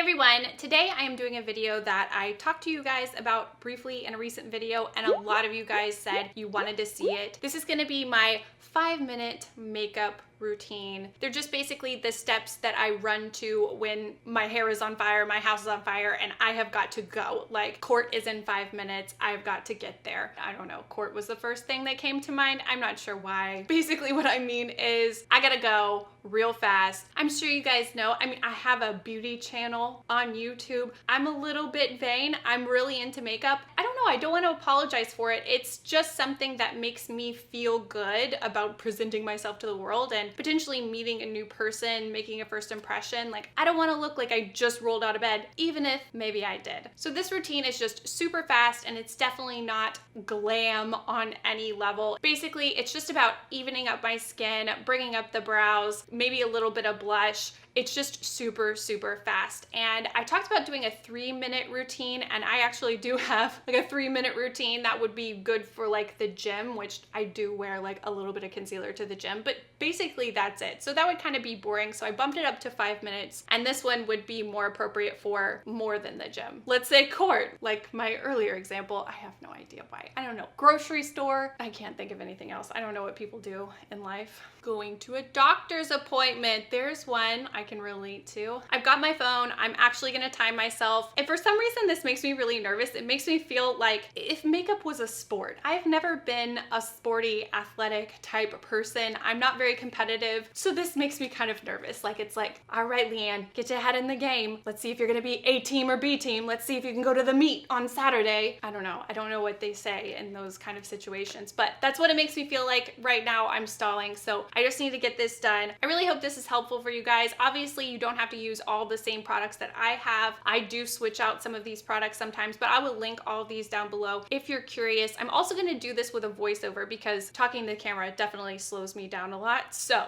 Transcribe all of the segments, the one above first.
everyone, today I am doing a video that I talked to you guys about briefly in a recent video, and a lot of you guys said you wanted to see it. This is going to be my 5-minute makeup routine. They're just basically the steps that I run to when my hair is on fire, my house is on fire, and I have got to go. Like, court is in 5 minutes, I've got to get there. I don't know, court was the first thing that came to mind. I'm not sure why. Basically what I mean is I gotta go real fast. I'm sure you guys know, I have a beauty channel on YouTube. I'm a little bit vain. I'm really into makeup. I don't know, I don't want to apologize for it. It's just something that makes me feel good about presenting myself to the world and potentially meeting a new person, making a first impression. Like, I don't want to look like I just rolled out of bed, even if maybe I did. So this routine is just super fast, and it's definitely not glam on any level. Basically, it's just about evening up my skin, bringing up the brows, maybe a little bit of blush. It's just super, super fast. And I talked about doing a 3-minute routine, and I actually do have like a 3-minute routine that would be good for like the gym, which I do wear like a little bit of concealer to the gym, but basically that's it. So that would kind of be boring. So I bumped it up to 5 minutes, and this one would be more appropriate for more than the gym. Let's say court, like my earlier example. I have no idea why. I don't know. Grocery store. I can't think of anything else. I don't know what people do in life. Going to a doctor's appointment. There's one I can relate to. I've got my phone. I'm actually gonna time myself. If for some reason this makes me really nervous, it makes me feel like if makeup was a sport. I've never been a sporty, athletic type person. I'm not very competitive. So this makes me kind of nervous. Like, it's like, all right, Leanne, get your head in the game. Let's see if you're gonna be A team or B team. Let's see if you can go to the meet on Saturday. I don't know. I don't know what they say in those kind of situations, but that's what it makes me feel like right now. I'm stalling. So I just need to get this done. I really hope this is helpful for you guys. Obviously, you don't have to use all the same products that I have. I do switch out some of these products sometimes, but I will link all of these down below if you're curious. I'm also going to do this with a voiceover because talking to the camera definitely slows me down a lot. So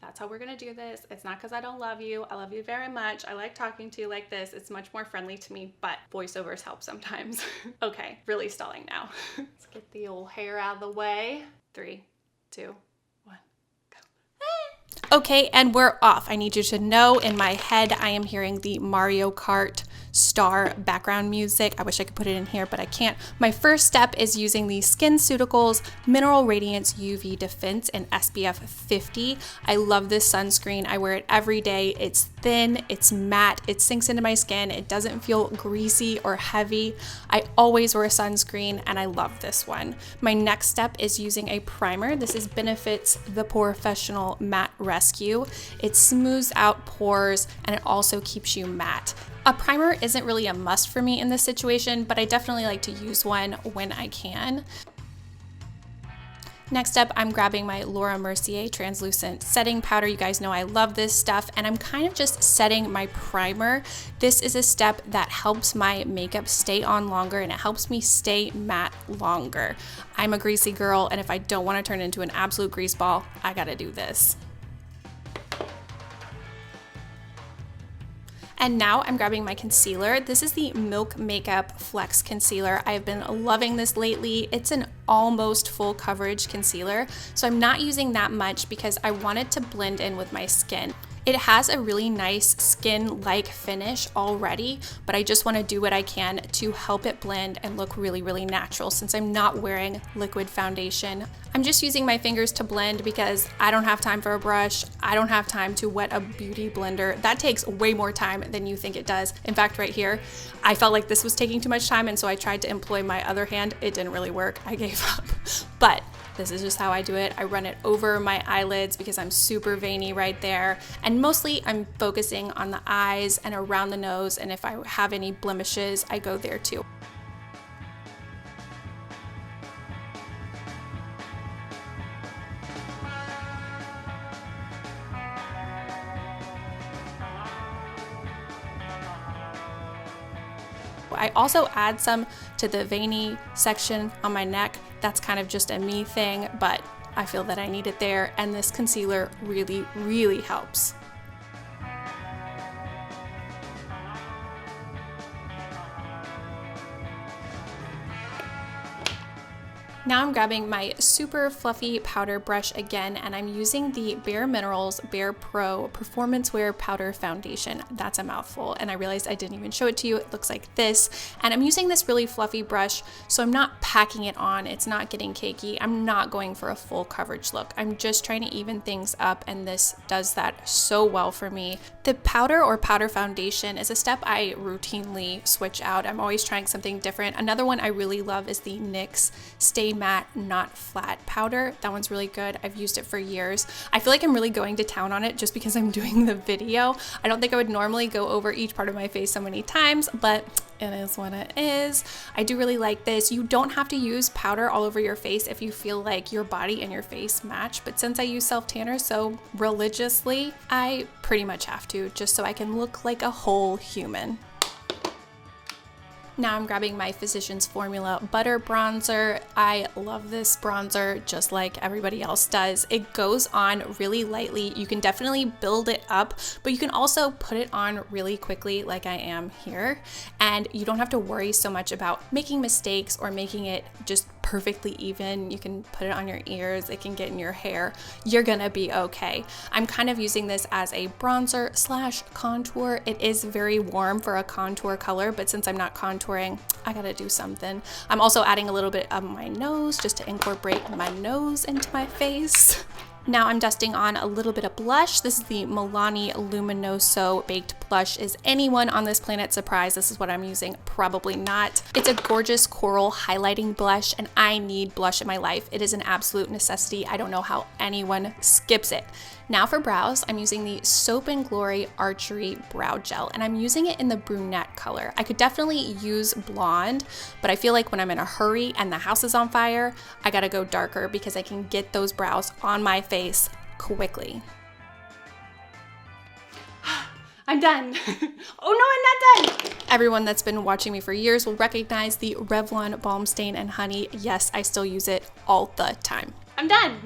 that's how we're gonna do this. It's not because I don't love you. I love you very much. I like talking to you like this. It's much more friendly to me, but voiceovers help sometimes. Okay, really stalling now. Let's get the old hair out of the way. 3, 2, 1, go. Okay, and we're off. I need you to know in my head, I am hearing the Mario Kart star background music. I wish I could put it in here, but I can't. My first step is using the SkinCeuticals Mineral Radiance UV Defense in SPF 50. I love this sunscreen. I wear it every day. It's thin, it's matte, it sinks into my skin. It doesn't feel greasy or heavy. I always wear sunscreen, and I love this one. My next step is using a primer. This is Benefit's The Professional Matte Rescue. It smooths out pores, and it also keeps you matte. A primer isn't really a must for me in this situation, but I definitely like to use one when I can. Next up, I'm grabbing my Laura Mercier Translucent Setting Powder. You guys know I love this stuff, and I'm kind of just setting my primer. This is a step that helps my makeup stay on longer, and it helps me stay matte longer. I'm a greasy girl, and if I don't want to turn into an absolute grease ball, I gotta do this. And now I'm grabbing my concealer. This is the Milk Makeup Flex Concealer. I've been loving this lately. It's an almost full coverage concealer, so I'm not using that much because I want it to blend in with my skin. It has a really nice skin-like finish already, but I just want to do what I can to help it blend and look really, really natural since I'm not wearing liquid foundation. I'm just using my fingers to blend because I don't have time for a brush. I don't have time to wet a beauty blender. That takes way more time than you think it does. In fact, right here, I felt like this was taking too much time, and so I tried to employ my other hand. It didn't really work. I gave up. But this is just how I do it. I run it over my eyelids because I'm super veiny right there. And mostly I'm focusing on the eyes and around the nose. And if I have any blemishes, I go there too. I also add some to the veiny section on my neck. That's kind of just a me thing, but I feel that I need it there, and this concealer really, really helps. Now I'm grabbing my super fluffy powder brush again, and I'm using the Bare Minerals Bare Pro Performance Wear Powder Foundation. That's a mouthful, and I realized I didn't even show it to you. It looks like this, and I'm using this really fluffy brush, so I'm not packing it on. It's not getting cakey. I'm not going for a full coverage look. I'm just trying to even things up, and this does that so well for me. The powder or powder foundation is a step I routinely switch out. I'm always trying something different. Another one I really love is the NYX Stay Matte Not Flat powder. That one's really good. I've used it for years. I feel like I'm really going to town on it just because I'm doing the video. I don't think I would normally go over each part of my face so many times, but it is what it is. I do really like this. You don't have to use powder all over your face if you feel like your body and your face match, but since I use self-tanner so religiously, I pretty much have to, just so I can look like a whole human. Now I'm grabbing my Physicians Formula Butter Bronzer. I love this bronzer just like everybody else does. It goes on really lightly. You can definitely build it up, but you can also put it on really quickly like I am here. And you don't have to worry so much about making mistakes or making it just perfectly even. You can put it on your ears, it can get in your hair. You're gonna be okay. I'm kind of using this as a bronzer slash contour. It is very warm for a contour color, but since I'm not contouring, I gotta do something. I'm also adding a little bit of my nose just to incorporate my nose into my face. Now I'm dusting on a little bit of blush. This is the Milani Luminoso Baked Blush. Is anyone on this planet surprised this is what I'm using? Probably not. It's a gorgeous coral highlighting blush, and I need blush in my life. It is an absolute necessity. I don't know how anyone skips it. Now for brows, I'm using the Soap & Glory Archery Brow Gel, and I'm using it in the brunette color. I could definitely use blonde, but I feel like when I'm in a hurry and the house is on fire, I gotta go darker because I can get those brows on my face quickly. I'm done. Oh no, I'm not done. Everyone that's been watching me for years will recognize the Revlon Balm Stain and Honey. Yes, I still use it all the time. I'm done.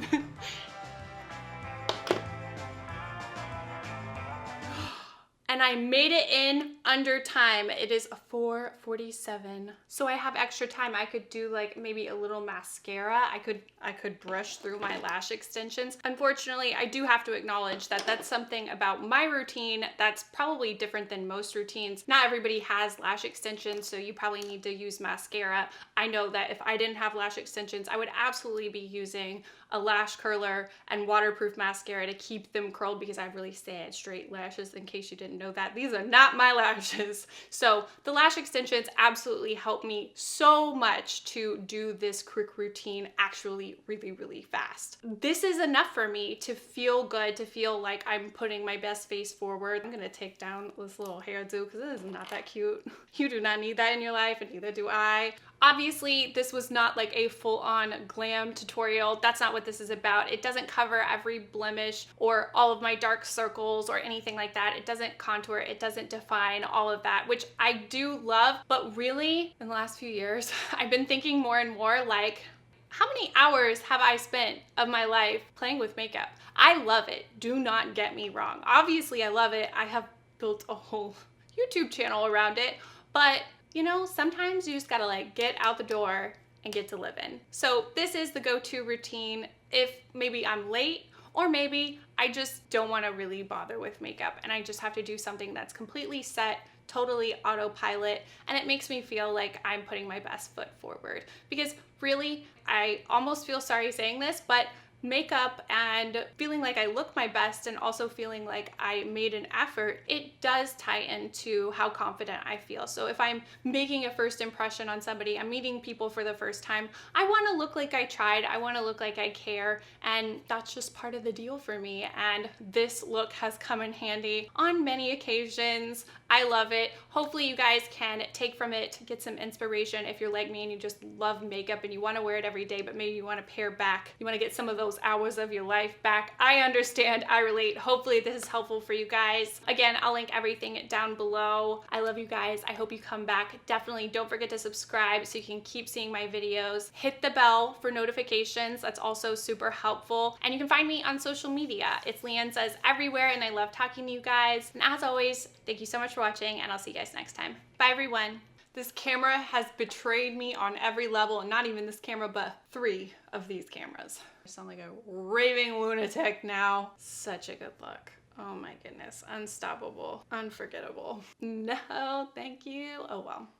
And I made it in under time. It is 4:47. So I have extra time. I could do like maybe a little mascara. I could brush through my lash extensions. Unfortunately, I do have to acknowledge that that's something about my routine that's probably different than most routines. Not everybody has lash extensions, so you probably need to use mascara. I know that if I didn't have lash extensions, I would absolutely be using a lash curler and waterproof mascara to keep them curled because I have really sad straight lashes, in case you didn't know that. These are not my lashes. So the lash extensions absolutely help me so much to do this quick routine actually really, really fast. This is enough for me to feel good, to feel like I'm putting my best face forward. I'm gonna take down this little hairdo because it is not that cute. You do not need that in your life, and neither do I. Obviously, this was not like a full-on glam tutorial. That's not what this is about. It doesn't cover every blemish or all of my dark circles or anything like that. It doesn't contour, it doesn't define all of that, which I do love. But really, in the last few years, I've been thinking more and more like, how many hours have I spent of my life playing with makeup? I love it. Do not get me wrong. Obviously, I love it. I have built a whole YouTube channel around it, but you know, sometimes you just gotta like get out the door and get to living. So this is the go-to routine if maybe I'm late, or maybe I just don't wanna really bother with makeup and I just have to do something that's completely set, totally autopilot, and it makes me feel like I'm putting my best foot forward. Because really, I almost feel sorry saying this, but makeup and feeling like I look my best and also feeling like I made an effort, it does tie into how confident I feel. So if I'm making a first impression on somebody, I'm meeting people for the first time, I want to look like I tried, I want to look like I care, and that's just part of the deal for me. And this look has come in handy on many occasions. I love it. Hopefully you guys can take from it, get some inspiration if you're like me and you just love makeup and you want to wear it every day, but maybe you want to pare back, you want to get some of those hours of your life back. I understand, I relate. Hopefully this is helpful for you guys. Again, I'll link everything down below. I love you guys. I hope you come back. Definitely don't forget to subscribe so you can keep seeing my videos. Hit the bell for notifications. That's also super helpful. And you can find me on social media. It's LeighAnnSays everywhere, and I love talking to you guys. And as always, thank you so much for watching, and I'll see you guys next time. Bye everyone. This camera has betrayed me on every level, and not even this camera, but 3 of these cameras. I sound like a raving lunatic now. Such a good look. Oh my goodness, unstoppable, unforgettable. No, thank you. Oh well.